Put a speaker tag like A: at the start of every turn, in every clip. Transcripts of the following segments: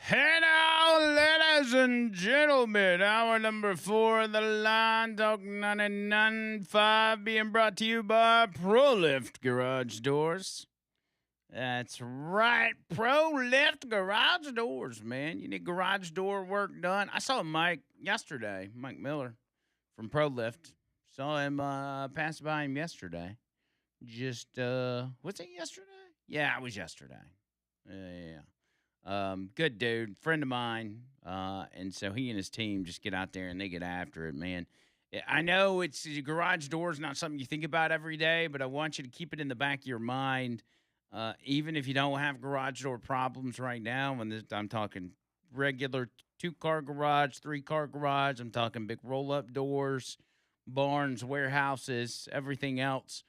A: Hey now, ladies and gentlemen, hour number 4 of the Line Talk 99.5 being brought to you by ProLift Garage Doors. That's right, ProLift Garage Doors, man. You need garage door work done. I saw Mike yesterday, Mike Miller from ProLift. Saw him pass by him yesterday. Was it yesterday? Yeah, it was yesterday. Yeah. Good dude, friend of mine. And so he and his team just get out there and they get after it, man. I know it's garage doors, not something you think about every day, but I want you to keep it in the back of your mind. Even if you don't have garage door problems right now, I'm talking regular 2-car garage, 3-car garage, I'm talking big roll-up doors, barns, warehouses, everything else.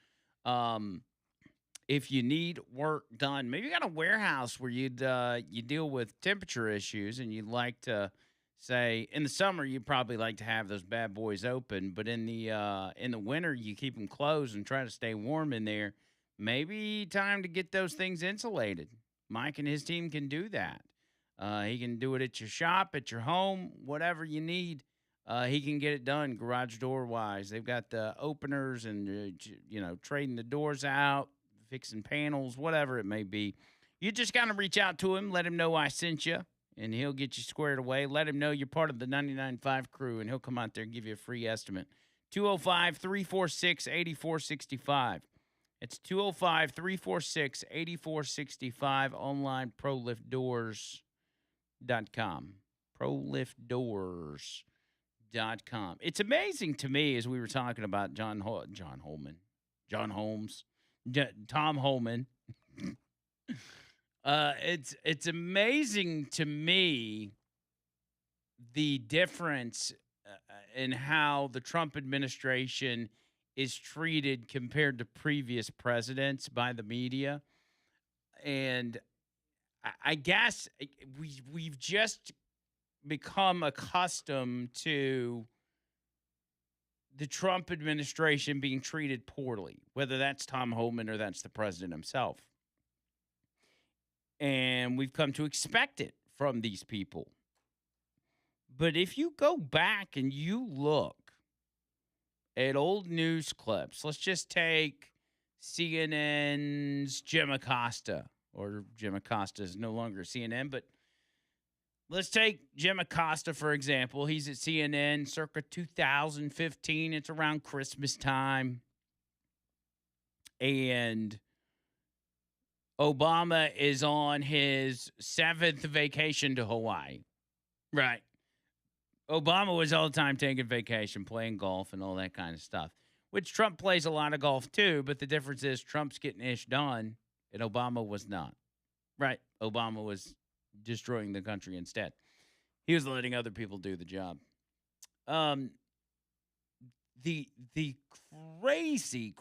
A: If you need work done, maybe you got a warehouse where you deal with temperature issues and you'd like to say in the summer you'd probably like to have those bad boys open, but in the winter you keep them closed and try to stay warm in there. Maybe time to get those things insulated. Mike and his team can do that. He can do it at your shop, at your home, whatever you need. He can get it done garage door wise. They've got the openers and trading the doors out, fixing panels, whatever it may be. You just got to reach out to him, let him know I sent you, and he'll get you squared away. Let him know you're part of the 99.5 crew, and he'll come out there and give you a free estimate. 205-346-8465. It's 205-346-8465. Online, ProLiftDoors.com. ProLiftDoors.com. It's amazing to me, as we were talking about Tom Holman. It's amazing to me the difference in how the Trump administration is treated compared to previous presidents by the media. And I guess we've just become accustomed to the Trump administration being treated poorly, whether that's Tom Homan or that's the president himself. And we've come to expect it from these people. But if you go back and you look at old news clips, let's just take CNN's Jim Acosta, or Jim Acosta is no longer CNN, but let's take Jim Acosta, for example. He's at CNN circa 2015. It's around Christmas time. And Obama is on his 7th vacation to Hawaii. Right. Obama was all the time taking vacation, playing golf and all that kind of stuff, which Trump plays a lot of golf too. But the difference is Trump's getting ish done and Obama was not. Right. Obama was destroying the country instead. He was letting other people do the job. The crazy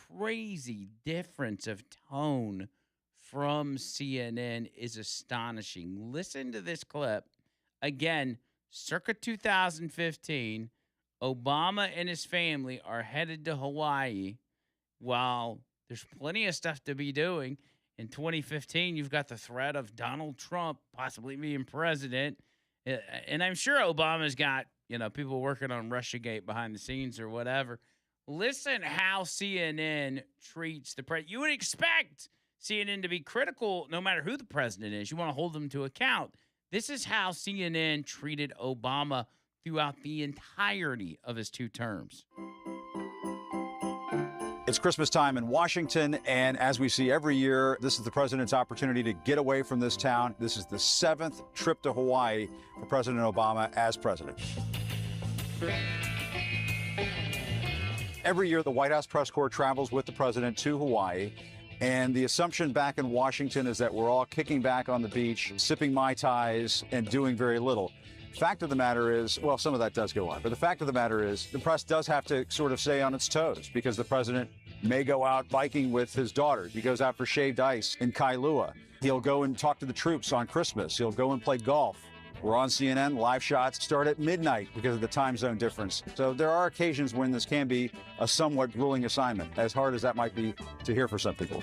A: difference of tone from CNN is astonishing. Listen to this clip. Again, circa 2015, Obama and his family are headed to Hawaii while there's plenty of stuff to be doing. In 2015, you've got the threat of Donald Trump possibly being president. And I'm sure Obama's got, people working on Russiagate behind the scenes or whatever. Listen how CNN treats the president. You would expect CNN to be critical no matter who the president is. You want to hold them to account. This is how CNN treated Obama throughout the entirety of his 2 terms.
B: It's Christmas time in Washington, and as we see every year, this is the president's opportunity to get away from this town. This is the 7th trip to Hawaii for President Obama as president. Every year, the White House press corps travels with the president to Hawaii. And the assumption back in Washington is that we're all kicking back on the beach, sipping Mai Tais, and doing very little. Fact of the matter is, well, some of that does go on, but the fact of the matter is the press does have to sort of stay on its toes because the president may go out biking with his daughter. He goes out for shaved ice in Kailua. He'll go and talk to the troops on Christmas. He'll go and play golf. We're on CNN. Live shots start at midnight because of the time zone difference. So there are occasions when this can be a somewhat grueling assignment, as hard as that might be to hear for some people.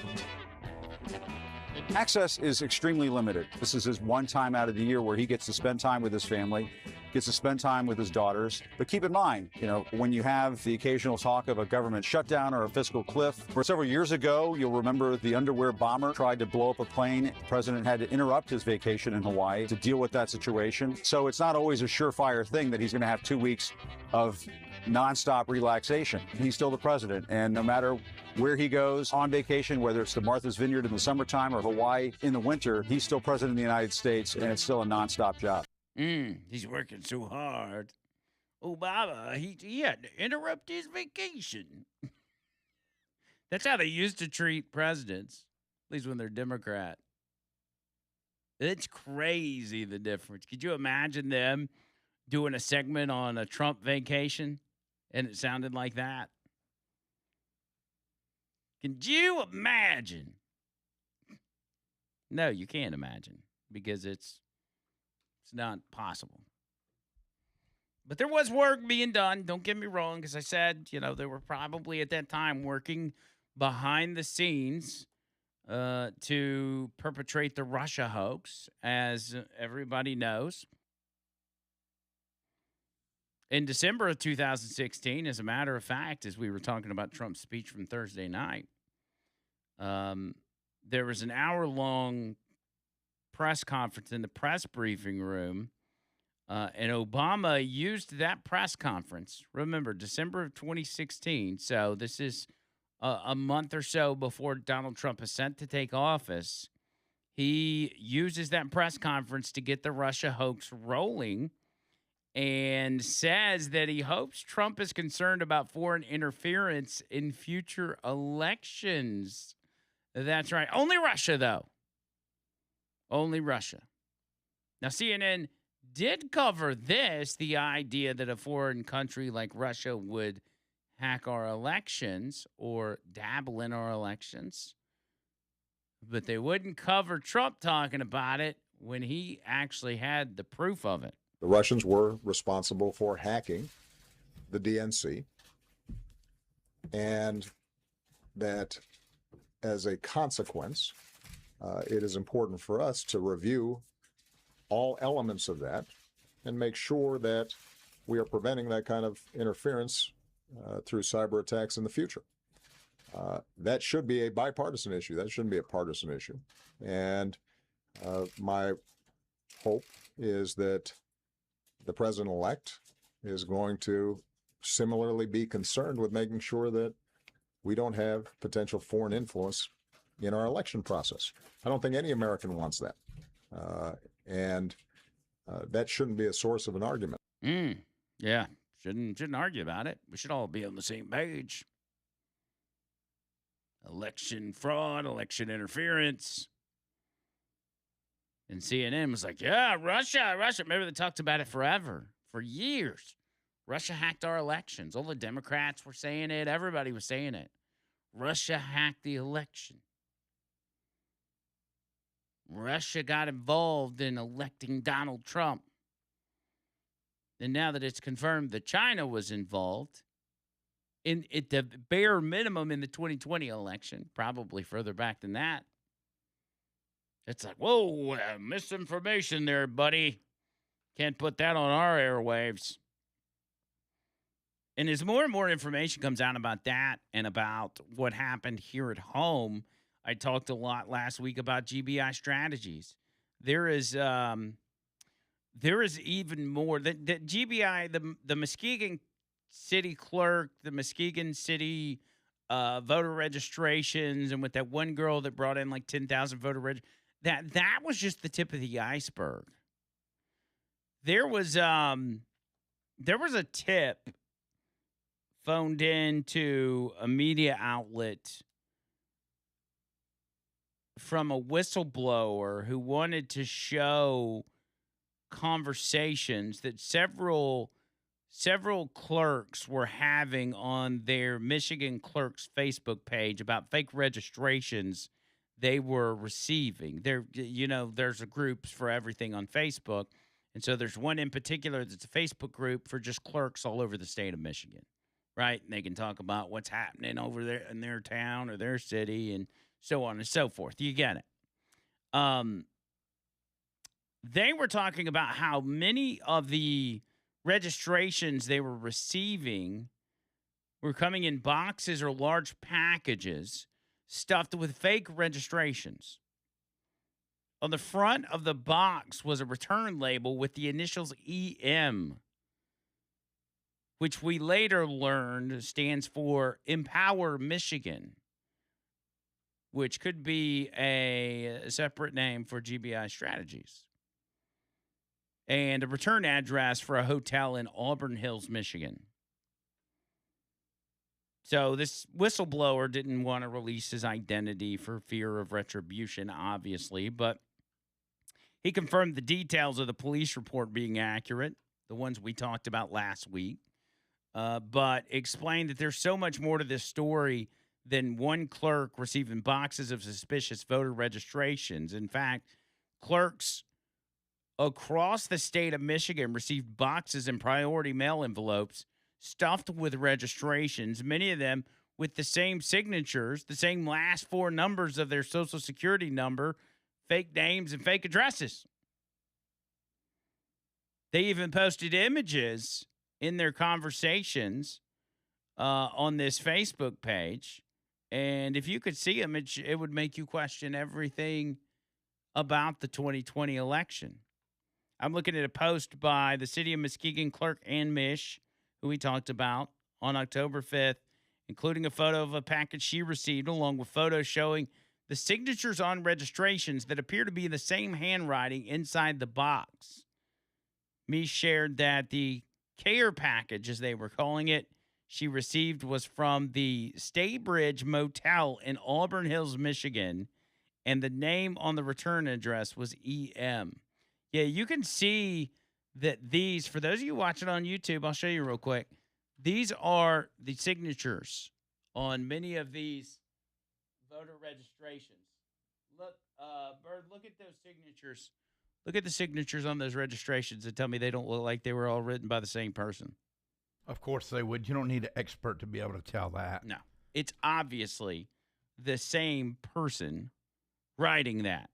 B: Access is extremely limited. This is his one time out of the year where he gets to spend time with his family, gets to spend time with his daughters. But keep in mind, when you have the occasional talk of a government shutdown or a fiscal cliff, where several years ago, you'll remember the underwear bomber tried to blow up a plane. The president had to interrupt his vacation in Hawaii to deal with that situation. So it's not always a surefire thing that he's going to have 2 weeks of nonstop relaxation. He's still the president, and no matter where he goes on vacation, whether it's to Martha's Vineyard in the summertime or Hawaii in the winter, he's still president of the United States, and it's still a nonstop job.
A: He's working so hard. Obama, he had to interrupt his vacation. That's how they used to treat presidents, at least when they're Democrat. It's crazy, the difference. Could you imagine them doing a segment on a Trump vacation, and it sounded like that? Can you imagine? No, you can't imagine, because it's not possible. But there was work being done. Don't get me wrong. As I said, they were probably at that time working behind the scenes to perpetrate the Russia hoax, as everybody knows. In December of 2016, as a matter of fact, as we were talking about Trump's speech from Thursday night, there was an hour-long press conference in the press briefing room, and Obama used that press conference. Remember, December of 2016, so this is a month or so before Donald Trump is set to take office. He uses that press conference to get the Russia hoax rolling, and says that he hopes Trump is concerned about foreign interference in future elections. That's right. Only Russia, though. Only Russia. Now, CNN did cover this, the idea that a foreign country like Russia would hack our elections or dabble in our elections. But they wouldn't cover Trump talking about it when he actually had the proof of it.
C: The Russians were responsible for hacking the DNC, and that as a consequence, it is important for us to review all elements of that and make sure that we are preventing that kind of interference through cyber attacks in the future. That should be a bipartisan issue. That shouldn't be a partisan issue. And my hope is that the president-elect is going to similarly be concerned with making sure that we don't have potential foreign influence in our election process. I don't think any American wants that. And that shouldn't be a source of an argument.
A: Yeah, shouldn't argue about it. We should all be on the same page. Election fraud, election interference. And CNN was like, yeah, Russia. Remember, they talked about it forever, for years. Russia hacked our elections. All the Democrats were saying it. Everybody was saying it. Russia hacked the election. Russia got involved in electing Donald Trump. And now that it's confirmed that China was involved, at the bare minimum in the 2020 election, probably further back than that, it's like, whoa, misinformation there, buddy. Can't put that on our airwaves. And as more and more information comes out about that and about what happened here at home, I talked a lot last week about GBI strategies. There is even more. The GBI, the Muskegon city clerk, the Muskegon city voter registrations, and with that one girl that brought in like 10,000 voter registrations, that was just the tip of the iceberg. There was a tip phoned in to a media outlet from a whistleblower who wanted to show conversations that several clerks were having on their Michigan clerks Facebook page about fake registrations they were receiving. There's a groups for everything on Facebook. And so there's one in particular that's a Facebook group for just clerks all over the state of Michigan, right? And they can talk about what's happening over there in their town or their city and so on and so forth. You get it. Um, they were talking about how many of the registrations they were receiving were coming in boxes or large packages stuffed with fake registrations. On the front of the box was a return label with the initials EM, which we later learned stands for Empower Michigan, which could be a separate name for GBI Strategies, and a return address for a hotel in Auburn Hills, Michigan. So this whistleblower didn't want to release his identity for fear of retribution, obviously, but he confirmed the details of the police report being accurate, the ones we talked about last week, but explained that there's so much more to this story than one clerk receiving boxes of suspicious voter registrations. In fact, clerks across the state of Michigan received boxes and priority mail envelopes stuffed with registrations, many of them with the same signatures, the same last four numbers of their social security number, fake names, and fake addresses. They even posted images in their conversations on this Facebook page. And if you could see them, it would make you question everything about the 2020 election. I'm looking at a post by the City of Muskegon clerk Ann Mish, who we talked about on October 5th, including a photo of a package she received, along with photos showing the signatures on registrations that appear to be the same handwriting inside the box. Mish shared that the care package, as they were calling it, she received was from the Staybridge Motel in Auburn Hills, Michigan, and the name on the return address was EM. Yeah, you can see that these, for those of you watching on YouTube, I'll show you real quick. These are the signatures on many of these voter registrations. Look, Bird, look at those signatures. Look at the signatures on those registrations and tell me they don't look like they were all written by the same person.
D: Of course they would. You don't need an expert to be able to tell that.
A: No, it's obviously the same person writing that.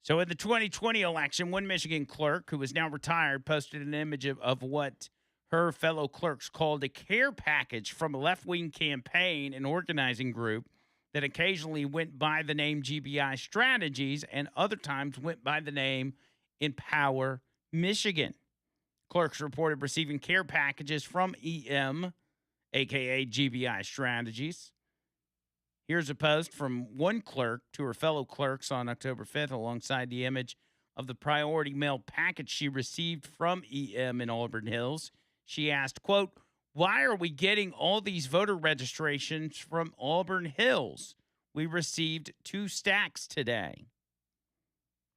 A: So in the 2020 election, one Michigan clerk who is now retired posted an image of what her fellow clerks called a care package from a left-wing campaign and organizing group that occasionally went by the name GBI Strategies and other times went by the name Empower Michigan. Clerks reported receiving care packages from EM, a.k.a. GBI Strategies. Here's a post from one clerk to her fellow clerks on October 5th alongside the image of the priority mail package she received from EM in Auburn Hills. She asked, quote, "Why are we getting all these voter registrations from Auburn Hills? We received 2 stacks today."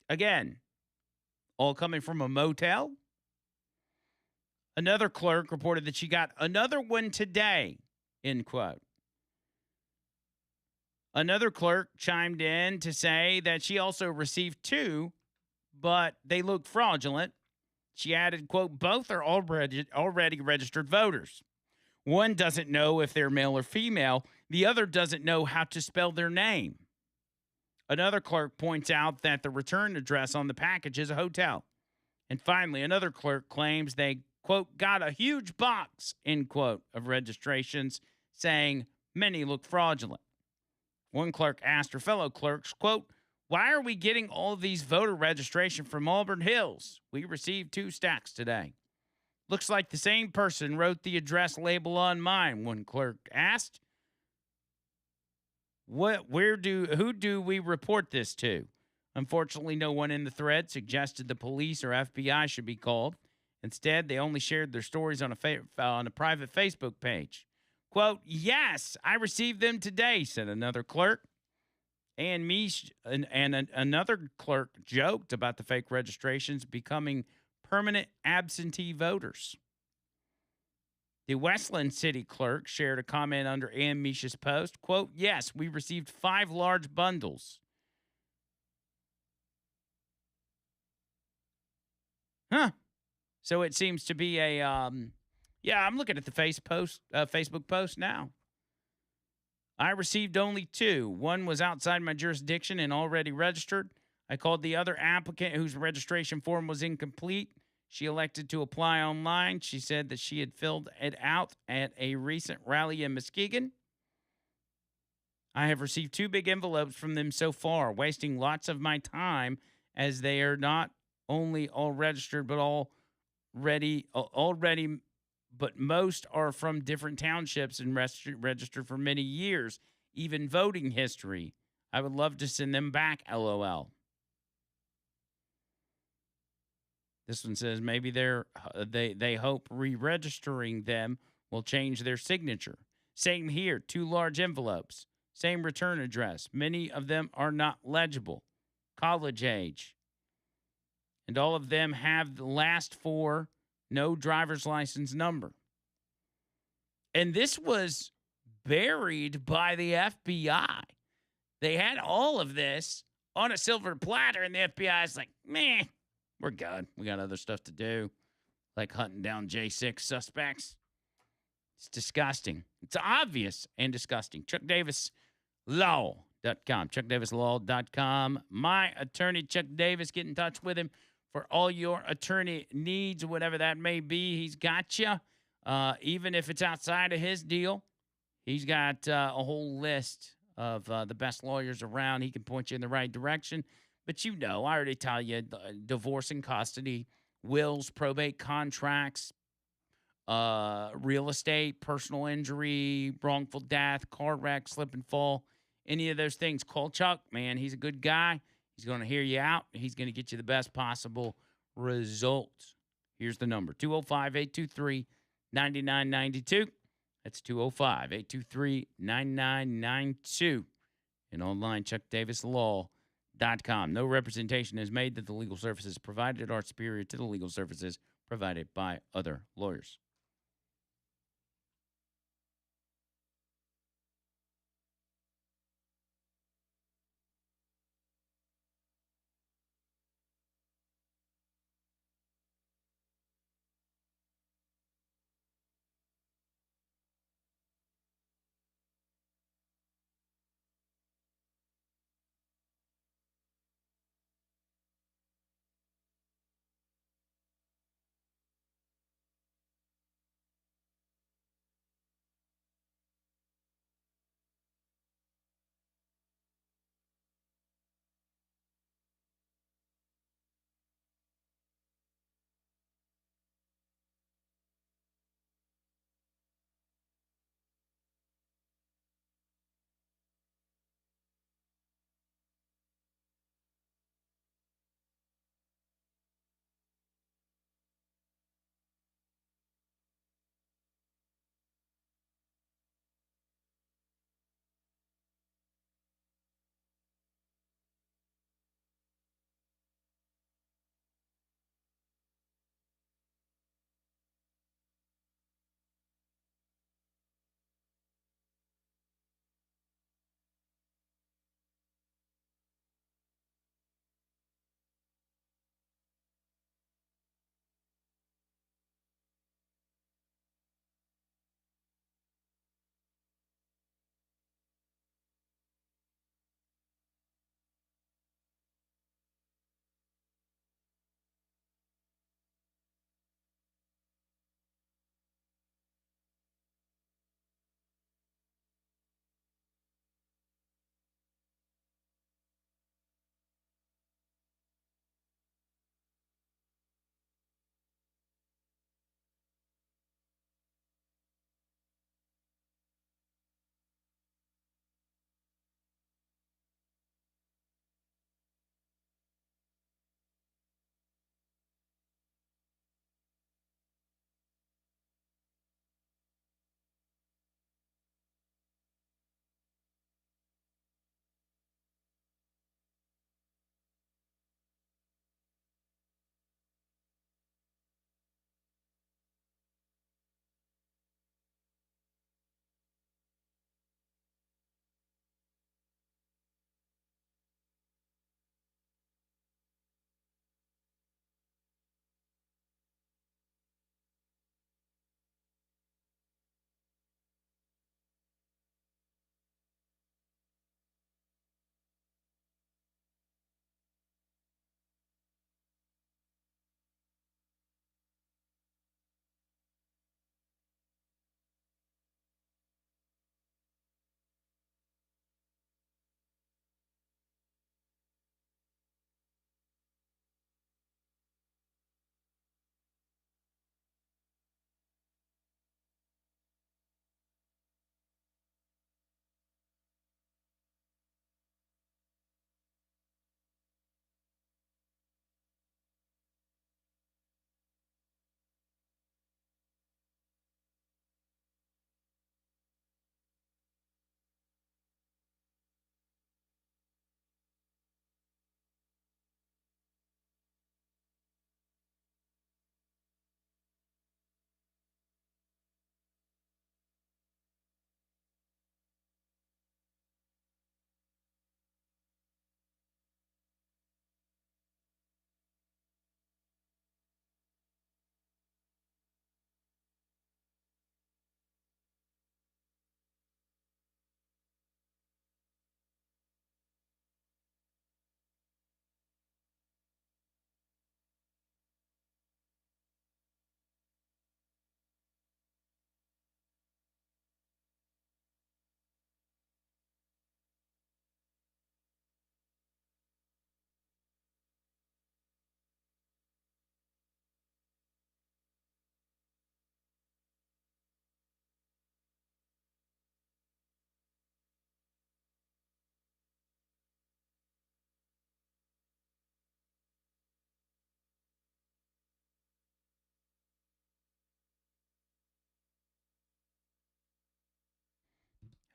A: Again, all coming from a motel. Another clerk reported that she got another one today, end quote. Another clerk chimed in to say that she also received 2, but they looked fraudulent. She added, quote, "Both are already registered voters. One doesn't know if they're male or female. The other doesn't know how to spell their name." Another clerk points out that the return address on the package is a hotel. And finally, another clerk claims they, quote, "got a huge box," end quote, of registrations, saying many look fraudulent. One clerk asked her fellow clerks, quote, "Why are we getting all of these voter registration from Auburn Hills? We received 2 stacks today. Looks like the same person wrote the address label on mine," one clerk asked. Who do we report this to? Unfortunately, no one in the thread suggested the police or FBI should be called. Instead, they only shared their stories on a private Facebook page. Quote, "Yes, I received them today," said another clerk. And another clerk joked about the fake registrations becoming permanent absentee voters. The Westland City clerk shared a comment under Ann Mish's post. Quote, "Yes, we received 5 large bundles." Huh. So it seems to be I'm looking at the Facebook post now. I received only 2. One was outside my jurisdiction and already registered. I called the other applicant whose registration form was incomplete. She elected to apply online. She said that she had filled it out at a recent rally in Muskegon. I have received 2 big envelopes from them so far, wasting lots of my time as they are not only all registered but already but most are from different townships and registered for many years, even voting history. I would love to send them back, LOL. This one says maybe they hope re-registering them will change their signature. Same here, 2 large envelopes. Same return address. Many of them are not legible. College age. And all of them have the last 4 no driver's license number. And this was buried by the FBI. They had all of this on a silver platter, and the FBI is like, meh, we're good. We got other stuff to do, like hunting down J6 suspects. It's disgusting. It's obvious and disgusting. ChuckDavisLaw.com. ChuckDavisLaw.com. My attorney, Chuck Davis. Get in touch with him for all your attorney needs, whatever that may be. He's got you. Even if it's outside of his deal, he's got a whole list of the best lawyers around. He can point you in the right direction. But I already tell you, divorce and custody, wills, probate contracts, real estate, personal injury, wrongful death, car wreck, slip and fall, any of those things. Call Chuck, man. He's a good guy. He's going to hear you out. He's going to get you the best possible results. Here's the number, 205-823-9992. That's 205-823-9992. And online, ChuckDavisLaw.com. No representation is made that the legal services provided are superior to the legal services provided by other lawyers.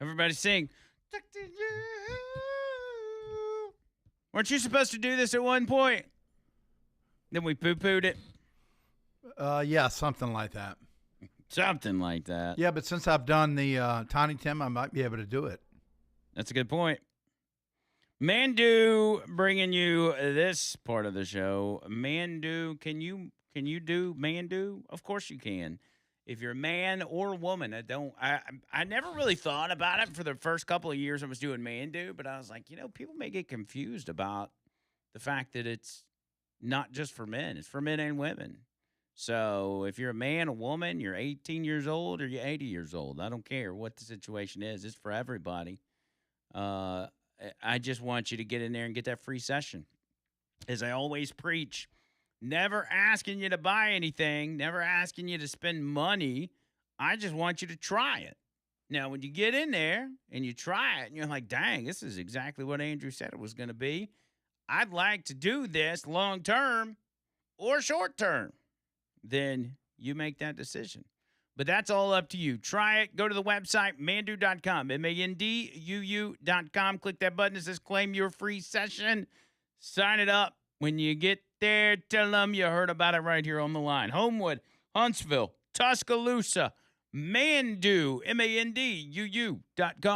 A: Everybody sing. Stuck to you. Weren't you supposed to do this at one point? Then we poo-pooed it.
D: Yeah, something like that.
A: Something like that.
D: Yeah, but since I've done the Tiny Tim, I might be able to do it.
A: That's a good point. Mandu bringing you this part of the show. Mandu, can you do Mandu? Of course you can. If you're a man or a woman, I never really thought about it for the first couple of years I was doing Mandu, but I was like, people may get confused about the fact that it's not just for men. It's for men and women. So if you're a man, a woman, you're 18 years old or you're 80 years old, I don't care what the situation is. It's for everybody. I just want you to get in there and get that free session. As I always preach, never asking you to buy anything, never asking you to spend money. I just want you to try it. Now, when you get in there and you try it and you're like, dang, this is exactly what Andrew said it was going to be. I'd like to do this long term or short term. Then you make that decision. But that's all up to you. Try it. Go to the website, mandu.com, MANDUU.com. Click that button that says claim your free session. Sign it up. When you get there, tell them you heard about it right here on the line. Homewood, Huntsville, Tuscaloosa, Mandu, MANDUU.com.